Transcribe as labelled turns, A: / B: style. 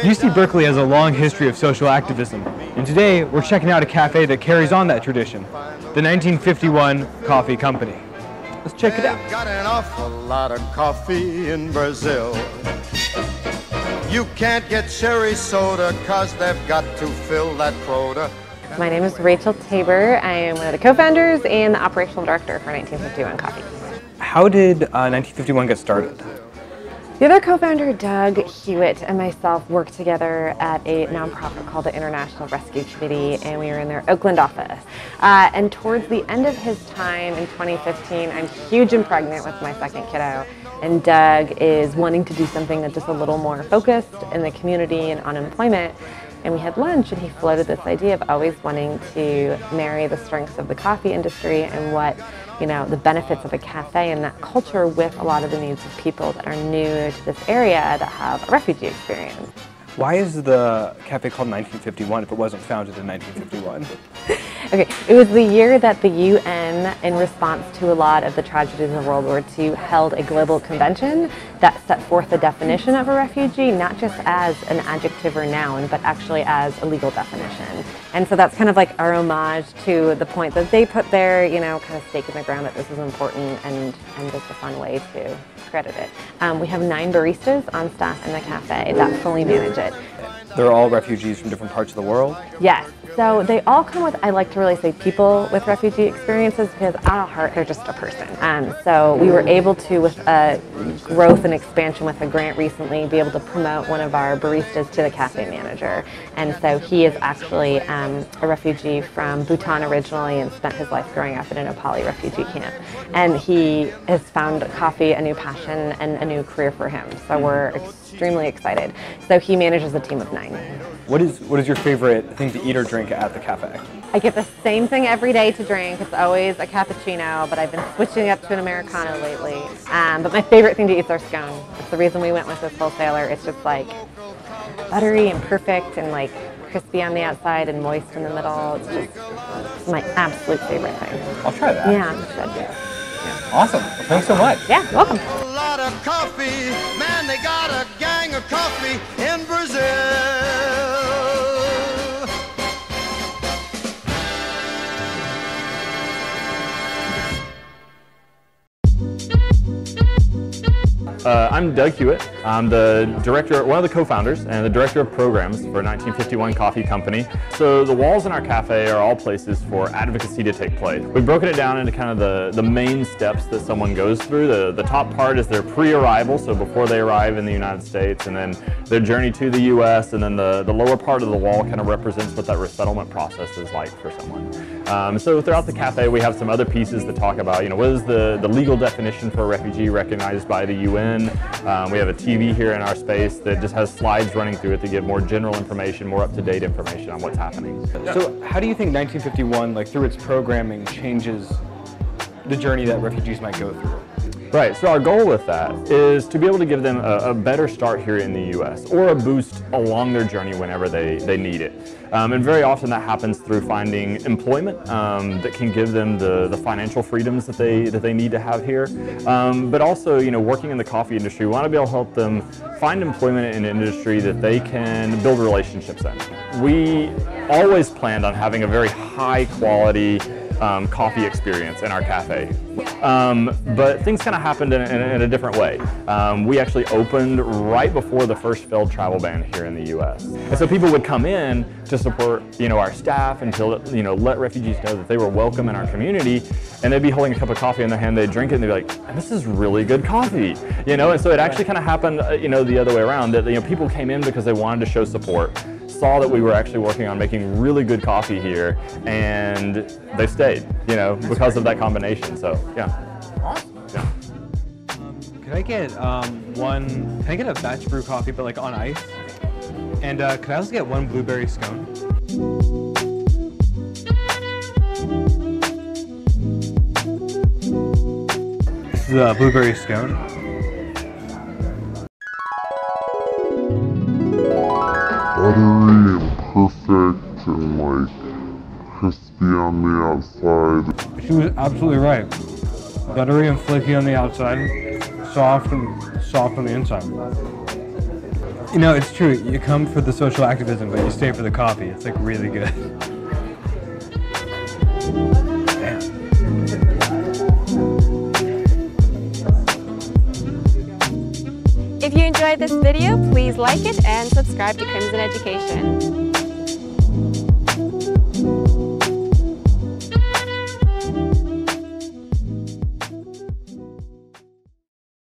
A: UC Berkeley has a long history of social activism, and today we're checking out a cafe that carries on that tradition, the 1951 Coffee Company. Let's check it out.
B: Got an awful lot of coffee in Brazil. You can't get cherry soda 'cause they've got to fill that quota.
C: My name is Rachel Tabor. I am one of the co-founders and the operational director for 1951 Coffee.
A: How did 1951 get started?
C: The other co-founder, Doug Hewitt, and myself worked together at a nonprofit called the International Rescue Committee, and we were in their Oakland office. And towards the end of his time in 2015, I'm huge and pregnant with my second kiddo, and Doug is wanting to do something that's just a little more focused in the community and unemployment. And we had lunch, and he floated this idea of always wanting to marry the strengths of the coffee industry and what, the benefits of a cafe and that culture with a lot of the needs of people that are new to this area that have a refugee experience.
A: Why is the cafe called 1951 if it wasn't founded in 1951?
C: Okay, it was the year that the UN, in response to a lot of the tragedies of World War II, held a global convention that set forth the definition of a refugee, not just as an adjective or noun, but actually as a legal definition. And so that's kind of like our homage to the point that they put there, kind of stake in the ground that this is important and just a fun way to credit it. We have 9 baristas on staff in the cafe that fully manage it.
A: They're all refugees from different parts of the world?
C: Yes. So they all come with, I like to really say, people with refugee experiences, because at our heart, they're just a person. So we were able to, with growth and expansion with a grant recently, be able to promote one of our baristas to the cafe manager. And so he is actually a refugee from Bhutan originally and spent his life growing up in a Nepali refugee camp. And he has found coffee a new passion and a new career for him. So we're extremely excited. So he manages a team of 9.
A: What is your favorite thing to eat or drink at the cafe?
C: I get the same thing every day to drink. It's always a cappuccino, but I've been switching up to an Americano lately. But my favorite thing to eat is our scone. It's the reason we went with this wholesaler. It's just like buttery and perfect and like crispy on the outside and moist in the middle. It's my absolute favorite thing.
A: I'll try that.
C: Yeah, you should. Yeah.
A: Awesome. Well, thanks so much.
C: Yeah, welcome.
B: A lot of coffee, man, they got a gang of coffee in Brazil.
D: I'm Doug Hewitt. I'm the director, one of the co-founders, and the director of programs for 1951 Coffee Company. So the walls in our cafe are all places for advocacy to take place. We've broken it down into kind of the main steps that someone goes through. The top part is their pre-arrival, so before they arrive in the United States, and then their journey to the U.S., and then the lower part of the wall kind of represents what that resettlement process is like for someone. So throughout the cafe, we have some other pieces that talk about, what is the legal definition for a refugee recognized by the UN. We have a TV here in our space that just has slides running through it to give more general information, more up-to-date information on what's happening.
A: So how do you think 1951, through its programming, changes the journey that refugees might go through?
D: Right, so our goal with that is to be able to give them a better start here in the U.S. or a boost along their journey whenever they need it. And very often that happens through finding employment that can give them the financial freedoms that they need to have here. But also, working in the coffee industry, we want to be able to help them find employment in an industry that they can build relationships in. We always planned on having a very high quality coffee experience in our cafe. But things kind of happened in a different way. We actually opened right before the first failed travel ban here in the U.S. And so people would come in to support, our staff and to, let refugees know that they were welcome in our community, and they'd be holding a cup of coffee in their hand, they'd drink it, and they'd be like, this is really good coffee, and so it actually kind of happened, the other way around, that, people came in because they wanted to show support, saw that we were actually working on making really good coffee here, and they stayed, because of that combination. So, yeah.
A: Awesome.
D: Yeah.
A: Could I get can I get a batch brew coffee, but on ice? And could I also get one blueberry scone? This is a blueberry scone.
E: Buttery and perfect and crispy on the outside.
A: She was absolutely right. Buttery and flaky on the outside, soft on the inside. You know, it's true. You come for the social activism, but you stay for the coffee. It's like really good. Damn.
F: If you enjoyed this video, please like it and subscribe to Crimson Education.